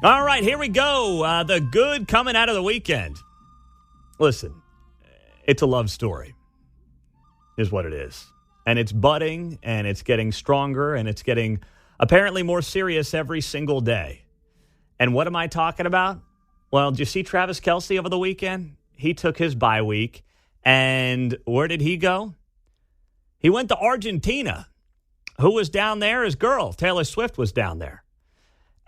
All right, here we go. The good coming out of the weekend. Listen, it's a love story, is what it is. And it's budding, and it's getting stronger, and it's getting apparently more serious every single day. And what am I talking about? Well, did you see Travis Kelce over the weekend? He took his bye week, and where did he go? He went to Argentina. Who was down there? His girl, Taylor Swift, was down there.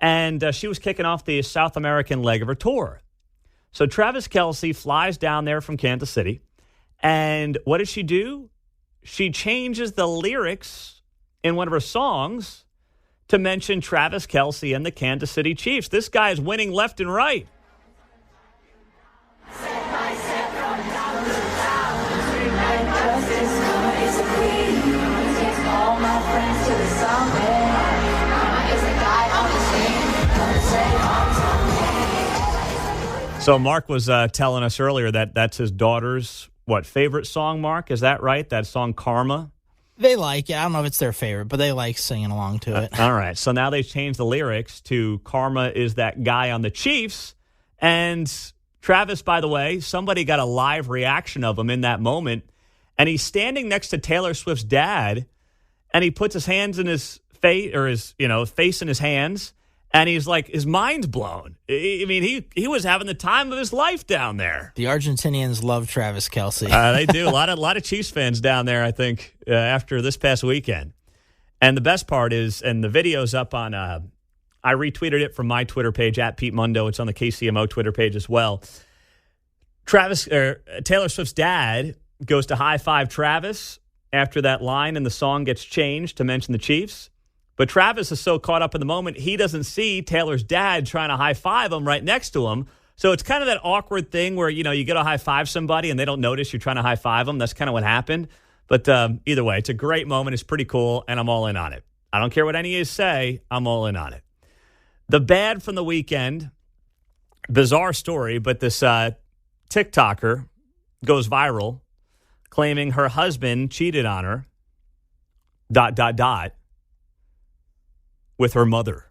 And she was kicking off the South American leg of her tour. So Travis Kelce flies down there from Kansas City. And what does she do? She changes the lyrics in one of her songs to mention Travis Kelce and the Kansas City Chiefs. This guy is winning left and right. So Mark was telling us earlier that that's his daughter's, favorite song, Mark? Is that right? That song, Karma? They like it. I don't know if it's their favorite, but they like singing along to it. All right. So now they've changed the lyrics to Karma is that guy on the Chiefs. And Travis, by the way, somebody got a live reaction of him in that moment. And he's standing next to Taylor Swift's dad, and he puts his hands in his face, or his, face in his hands. And he's like, his mind's blown. I mean, he was having the time of his life down there. The Argentinians love Travis Kelce. They do. A lot of Chiefs fans down there, I think, after this past weekend. And the best part is, and the video's up on, I retweeted it from my Twitter page, at Pete Mundo. It's on the KCMO Twitter page as well. Taylor Swift's dad goes to high-five Travis after that line and the song gets changed to mention the Chiefs. But Travis is so caught up in the moment, he doesn't see Taylor's dad trying to high-five him right next to him. So it's kind of that awkward thing where, you get to high-five somebody and they don't notice you're trying to high-five them. That's kind of what happened. But either way, it's a great moment. It's pretty cool, and I'm all in on it. I don't care what any of you say. I'm all in on it. The bad from the weekend, bizarre story, but this TikToker goes viral claiming her husband cheated on her, ... with her mother.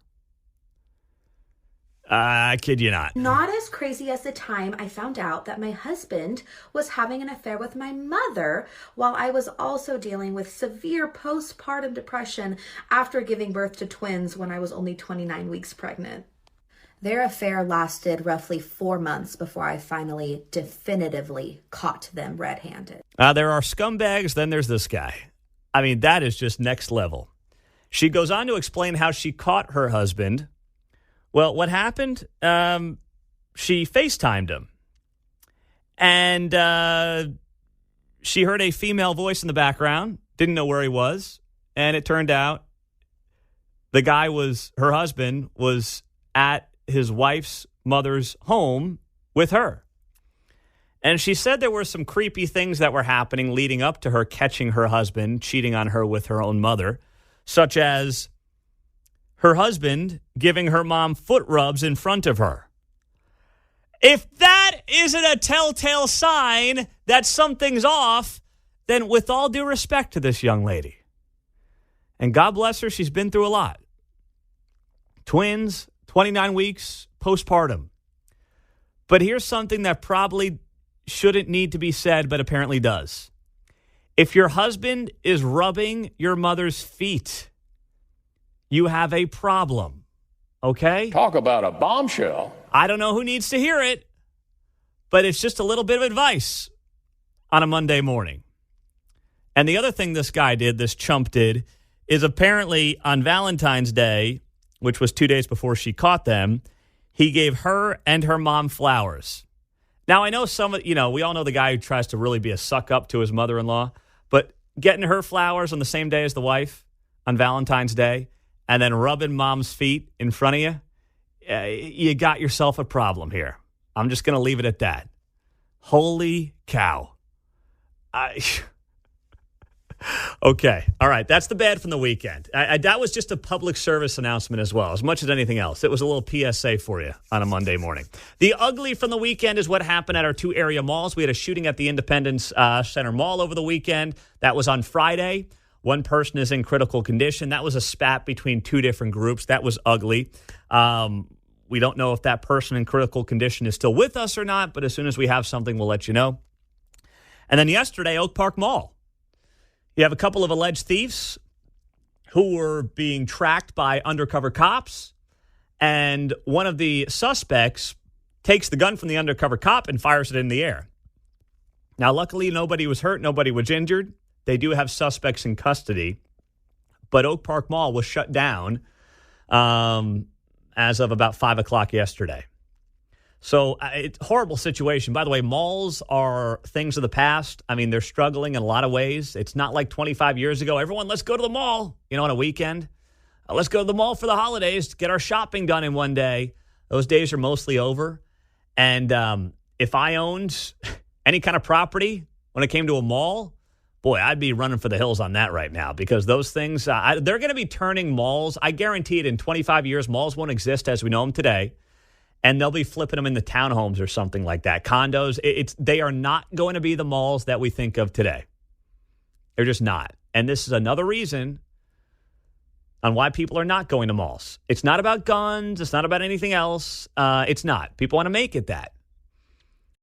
I kid you not. Not as crazy as the time I found out that my husband was having an affair with my mother while I was also dealing with severe postpartum depression after giving birth to twins when I was only 29 weeks pregnant. Their affair lasted roughly 4 months before I finally definitively caught them red-handed. There are scumbags, then there's this guy. I mean, that is just next level. She goes on to explain how she caught her husband. Well, what happened? She FaceTimed him. And she heard a female voice in the background, didn't know where he was. And it turned out her husband was at his wife's mother's home with her. And she said there were some creepy things that were happening leading up to her catching her husband cheating on her with her own mother. Such as her husband giving her mom foot rubs in front of her. If that isn't a telltale sign that something's off, then with all due respect to this young lady, and God bless her, she's been through a lot. Twins, 29 weeks, postpartum. But here's something that probably shouldn't need to be said, but apparently does. If your husband is rubbing your mother's feet, you have a problem, okay? Talk about a bombshell. I don't know who needs to hear it, but it's just a little bit of advice on a Monday morning. And the other thing this chump did, is apparently on Valentine's Day, which was 2 days before she caught them, he gave her and her mom flowers. Now, I know we all know the guy who tries to really be a suck-up to his mother-in-law, but getting her flowers on the same day as the wife on Valentine's Day and then rubbing mom's feet in front of you, you got yourself a problem here. I'm just going to leave it at that. Holy cow. Okay. All right. That's the bad from the weekend. That was just a public service announcement as well, as much as anything else. It was a little PSA for you on a Monday morning. The ugly from the weekend is what happened at our two area malls. We had a shooting at the Independence Center Mall over the weekend. That was on Friday. One person is in critical condition. That was a spat between two different groups. That was ugly. We don't know if that person in critical condition is still with us or not, but as soon as we have something, we'll let you know. And then yesterday, Oak Park Mall. You have a couple of alleged thieves who were being tracked by undercover cops, and one of the suspects takes the gun from the undercover cop and fires it in the air. Now, luckily, nobody was hurt. Nobody was injured. They do have suspects in custody. But Oak Park Mall was shut down as of about 5 o'clock yesterday. So it's a horrible situation. By the way, malls are things of the past. I mean, they're struggling in a lot of ways. It's not like 25 years ago. Everyone, let's go to the mall, on a weekend. Let's go to the mall for the holidays to get our shopping done in one day. Those days are mostly over. And if I owned any kind of property when it came to a mall, boy, I'd be running for the hills on that right now, because those things, they're going to be turning malls. I guarantee it, in 25 years, malls won't exist as we know them today. And they'll be flipping them into townhomes or something like that. Condos, they are not going to be the malls that we think of today. They're just not. And this is another reason on why people are not going to malls. It's not about guns. It's not about anything else. It's not. People want to make it that.